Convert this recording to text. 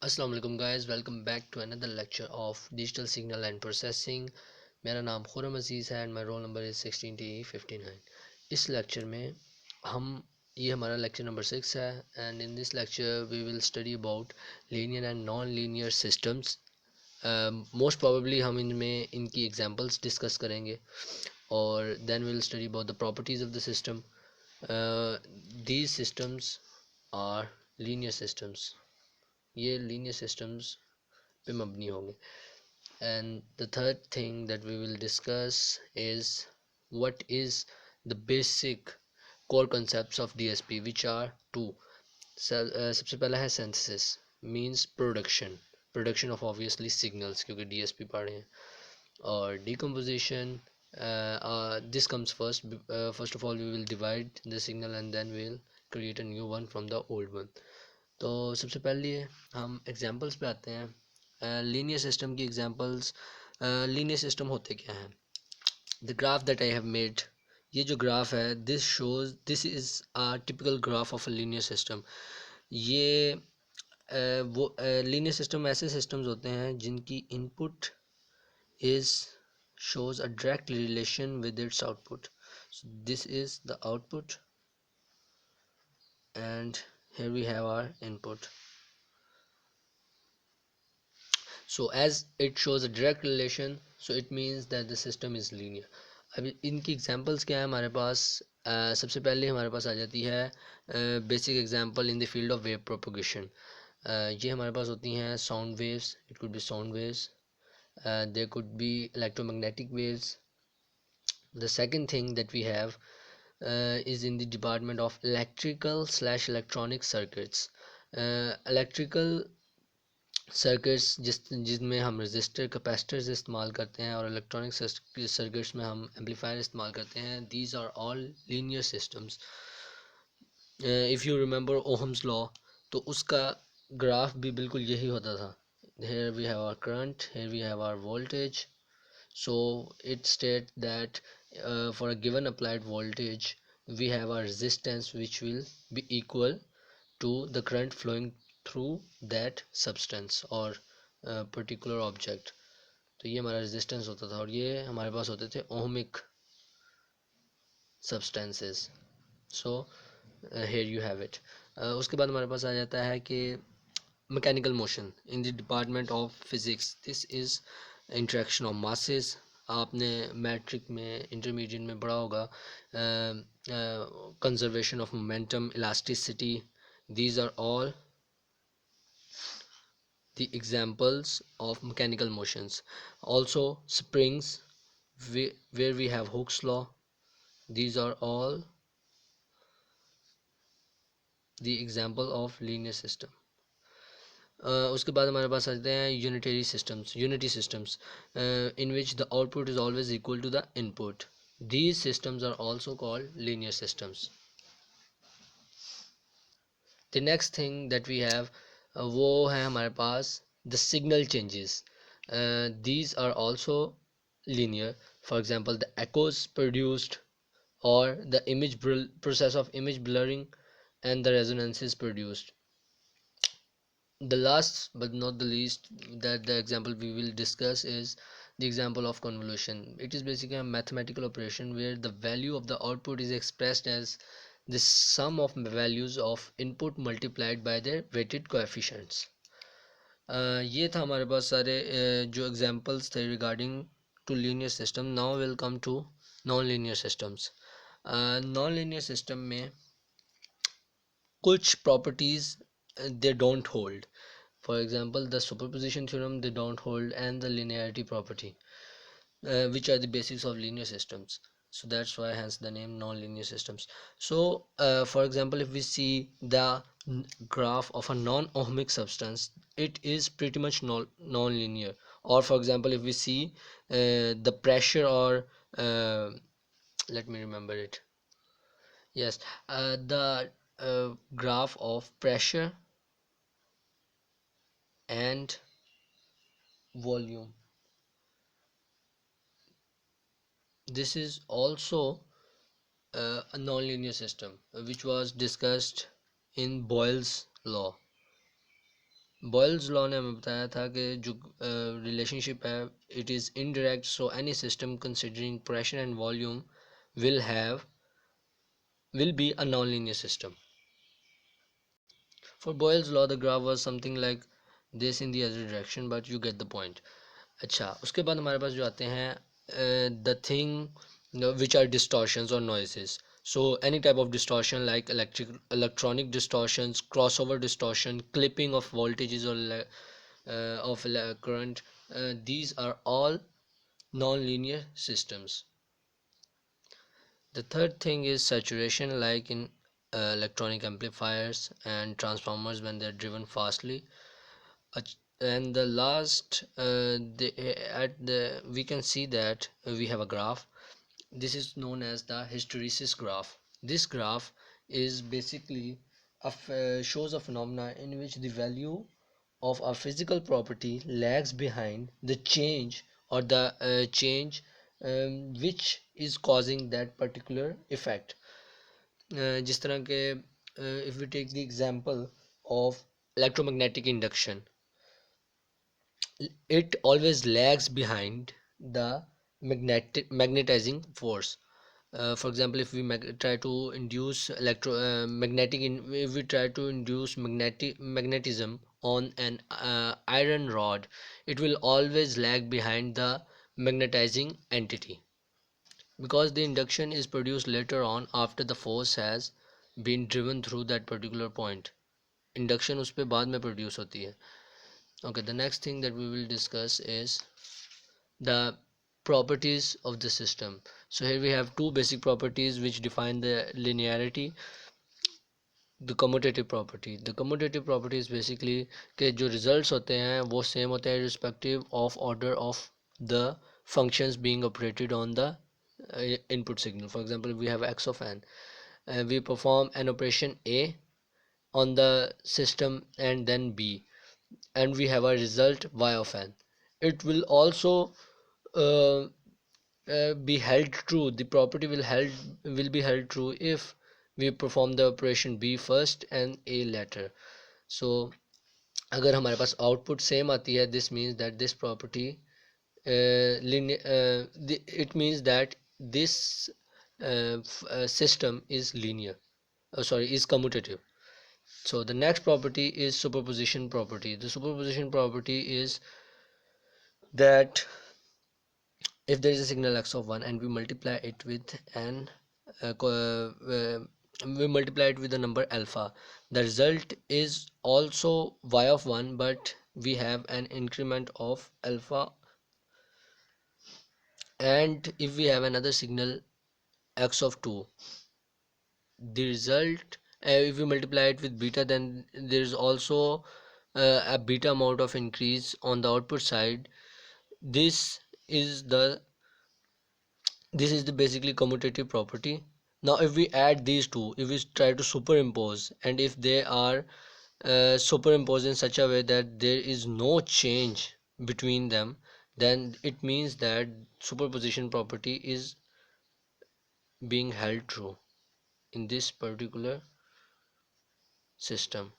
अस्सलाम वालेकुम guys, welcome back to another lecture of digital signal and processing. मेरा नाम खुरम अजीज़ है and my roll number is 16TE59। इस लेक्चर में हम ये हमारा लेक्चर नंबर 6 है and in this lecture we will study about linear and non linear systems. Most probably हम इनमें इनकी एग्जांपल्स डिस्कस करेंगे और then we will study about the properties of the system. These systems are linear systems. ये linear systems पे मबनी होंगे। And the third thing that we will discuss is what is the basic core concepts of DSP which are two। सबसे पहला है synthesis means production of obviously signals क्योंकि DSP पढ़े हैं। और decomposition, this comes first of all we will divide the signal and then we'll create a new one from the old one। तो सबसे पहले हम एग्जांपल्स पे आते हैं। लीनियर सिस्टम की एग्जांपल्स। लीनियर सिस्टम होते क्या हैं? The graph that I have made, ये जो ग्राफ है this is a typical graph of a linear system. ये वो लीनियर सिस्टम ऐसे सिस्टम्स होते हैं जिनकी input is shows a direct relation with its output. So this is the output and here we have our input. So as it shows a direct relation, so it means that the system is linear। अभी इनकी examples क्या है हमारे पास? सबसे पहले हमारे पास आ जाती है basic example in the field of wave propagation. ये हमारे पास होती हैं sound waves, it could be sound waves, there could be electromagnetic waves। The second thing that we have is in the department of electrical slash electronic circuits। electrical circuits जिसमें हम register capacitors इस्तेमाल करते हैं और electronic circuits में हम amplifier इस्तेमाल करते हैं। These are all linear systems. If you remember Ohm's law, तो उसका ग्राफ भी बिल्कुल यही होता था। here we have our current, here we have our voltage। so it states that for a given applied voltage we have a resistance which will be equal to the current flowing through that substance or particular object। तो ये हमारा resistance होता था और ये हमारे पास होते थे ohmic substances. So here you have it। उसके बाद हमारे पास आ जाता है कि mechanical motion in the department of physics. This is interaction of masses. आपने मैट्रिक में इंटरमीडिएट में पढ़ा होगा conservation of momentum, elasticity. these are all the examples of mechanical motions। also springs, where we have Hooke's law। these are all the example of linear system। उसके बाद हमारे पास आते हैं unity systems in which the output is always equal to the input। these systems are also called linear systems। the next thing that we have वो है हमारे पास the signal changes। these are also linear। for example the echoes produced or the process of image blurring and the resonances produced। the last but not the least that the example we will discuss is the example of convolution। it is basically a mathematical operation where the value of the output is expressed as the sum of values of input multiplied by their weighted coefficients। ये था हमारे पास सारे जो examples थे regarding to linear system. Now will come to non linear systems. Non linear system में कुछ properties they don't hold। for example the superposition theorem they don't hold and the linearity property which are the basics of linear systems। so that's why hence the name non-linear systems। so for example if we see the graph of a non-ohmic substance, it is pretty much non-linear। or for example if we see the pressure or let me remember it, yes, the graph of pressure and volume, this is also a nonlinear system which was discussed in Boyle's law। Boyle's law ने हमें बताया था कि जो relationship है it is indirect, so any system considering pressure and volume will have will be a nonlinear system. For Boyle's law the graph was something like this in the other direction, but you get the point. अच्छा, उसके बाद हमारे पास जो आते हैं the thing which are distortions or noises. So any type of distortion like electronic distortions, crossover distortion, clipping of voltages or current, these are all nonlinear systems. The third thing is saturation, like in electronic amplifiers and transformers when they're driven fastly. And the last, we can see that we have a graph. This is known as the hysteresis graph. This graph is basically shows a phenomena in which the value of a physical property lags behind the change or the change which is causing that particular effect. जिस तरह के if we take the example of electromagnetic induction, it always lags behind the magnetizing force. For example, if we try to induce if we try to induce magnetism on an iron rod, it will always lag behind the magnetizing entity, because the induction is produced later on after the force has been driven through that particular point. Induction उस पे बाद में produce होती है. Okay, the next thing that we will discuss is the properties of the system. So here we have two basic properties which define the linearity. The commutative property. The commutative property is basically कि जो results होते हैं वो same होते हैं irrespective of order of the functions being operated on the input signal. For example, we have x of n. We perform an operation A on the system and then B, and we have a result y of n. It will also uh, be held true. The property will be held true if we perform the operation B first and A later. So अगर हमारे पास output same आती है, this means that this property it means that this system is linear, is commutative. So the next property is superposition property. The superposition property is that if there is a signal x of 1 and we multiply it with an we multiply it with the number alpha, the result is also y of 1, but we have an increment of alpha. And if we have another signal x of 2, the result, if we multiply it with beta, then there is also a beta amount of increase on the output side. This is the basically commutative property. Now if we add these two, if we try to superimpose, and if they are superimposed in such a way that there is no change between them, then it means that superposition property is being held true in this particular system.